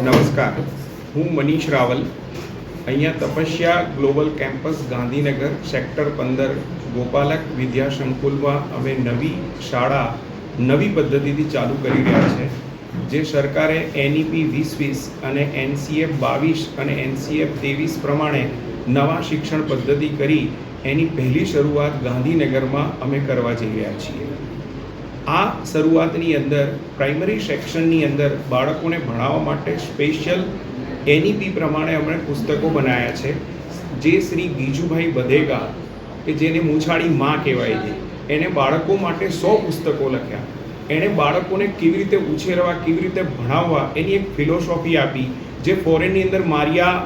નમસ્કાર, હું મનીષ રાવલ અહીંયા તપસ્યા ગ્લોબલ કેમ્પસ ગાંધીનગર સેક્ટર 15 ગોપાલક વિદ્યા સંકુલમાં અમે નવી શાળા નવી પદ્ધતિથી ચાલુ કરી રહ્યા છે, જે સરકારે NEP 2020 અને NCF 22 અને NCF 23 પ્રમાણે નવા શિક્ષણ પદ્ધતિ કરી એની પહેલી શરૂઆત ગાંધીનગરમાં અમે કરવા જઈ રહ્યા છીએ. આ શરૂઆતની અંદર પ્રાઇમરી સેક્શનની અંદર બાળકોને ભણાવવા માટે સ્પેશિયલ NEP પ્રમાણે અમે પુસ્તકો બનાવ્યા છે, જે શ્રી ગીજુભાઈ બધેગા કે જેને મૂછાળી માં કહેવાય છે, એણે બાળકો માટે 100 પુસ્તકો લખ્યા. એણે બાળકોને કેવી રીતે ઉછેરવા, કેવી રીતે ભણાવવા એની એક ફિલોસોફી આપી, જે ફોરેનની અંદર મારિયા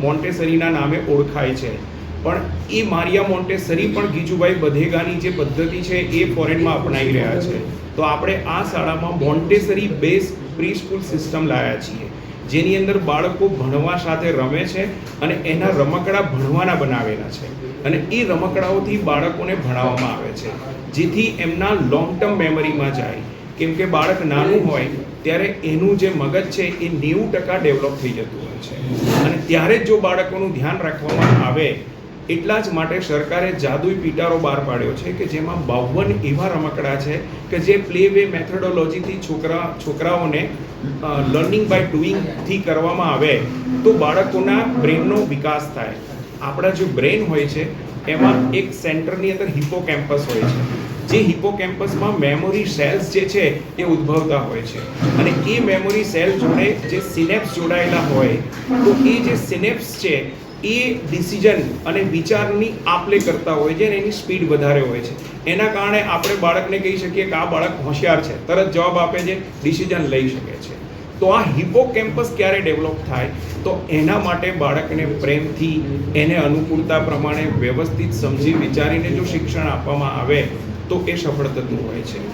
મોન્ટેસરીના નામે ઓળખાય છે. પણ એ મારિયા મોન્ટેસરી પણ ગીજુભાઈ બધેગાની જે પદ્ધતિ છે એ ફોરેનમાં અપનાવી રહ્યા છે. તો આપણે આ શાળામાં Montessori base pre school system લાવ્યા છીએ, જેની અંદર બાળકો ભણવા સાથે રમે છે અને એના રમકડા ભણવાના બનાવેલા છે, અને એ રમકડાઓથી બાળકોને ભણાવવામાં આવે છે, જેથી એમના લોંગ ટર્મ મેમરીમાં જાય. કેમ કે બાળક નાનું હોય ત્યારે એનું જે મગજ છે એ 90% ડેવલપ થઈ જતું હોય છે, અને ત્યારે જ જો બાળકોનું ધ્યાન રાખવામાં આવે એટલા જ માટે સરકારે જાદુઈ પિટારો બહાર પાડ્યો છે કે જેમાં 52 એવા રમકડા છે કે જે પ્લે વે મેથોડોલોજીથી છોકરાઓને લર્નિંગ બાય ડુઈંગથી કરવામાં આવે તો બાળકોના બ્રેનનો વિકાસ થાય. આપણા જે બ્રેન હોય છે એમાં એક સેન્ટરની અંદર હિપોકેમ્પસ હોય છે, જે હિપોકેમ્પસમાં મેમોરી સેલ્સ જે છે એ ઉદ્ભવતા હોય છે, અને એ મેમોરી સેલ જોડે જે સિનેપ્સ જોડાયેલા હોય તો એ જે સિનેપ્સ છે એ ડિસિઝન અને વિચારની આપલે કરતા હોય છે, અને એની સ્પીડ વધારે હોય છે. એના કારણે આપણે બાળકને કહી શકીએ કે આ બાળક હોશિયાર છે, તરત જવાબ આપે છે, ડિસિઝન લઈ શકે છે. તો આ હિપોકેમ્પસ ક્યારે ડેવલપ થાય તો એના માટે બાળકને પ્રેમથી એને અનુકૂળતા પ્રમાણે વ્યવસ્થિત સમજી વિચારીને જો શિક્ષણ આપવામાં આવે તો એ સફળ થતું હોય છે.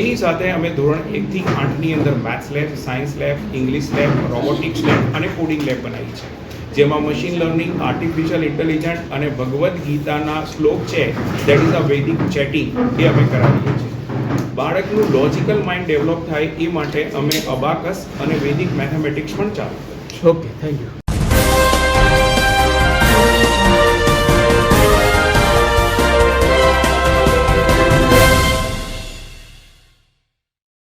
એની સાથે અમે ધોરણ 1 થી 8ની અંદર maths lab, science lab, English lab, robotics lab અને કોડિંગ લેબ બનાવી છે, જેમાં મશીન લર્નિંગ, આર્ટિફિશિયલ ઇન્ટેલિજન્સ અને ભગવદ્ ગીતાના શ્લોક છે, દેટ ઇઝ અ વૈદિક ચેટિંગ, એ અમે કરાવીએ છીએ. બાળકનું લોજિકલ માઇન્ડ ડેવલપ થાય એ માટે અમે અબાકસ અને વૈદિક મેથેમેટિક્સ પણ ચાલુ કરીએ છીએ. Okay, thank you.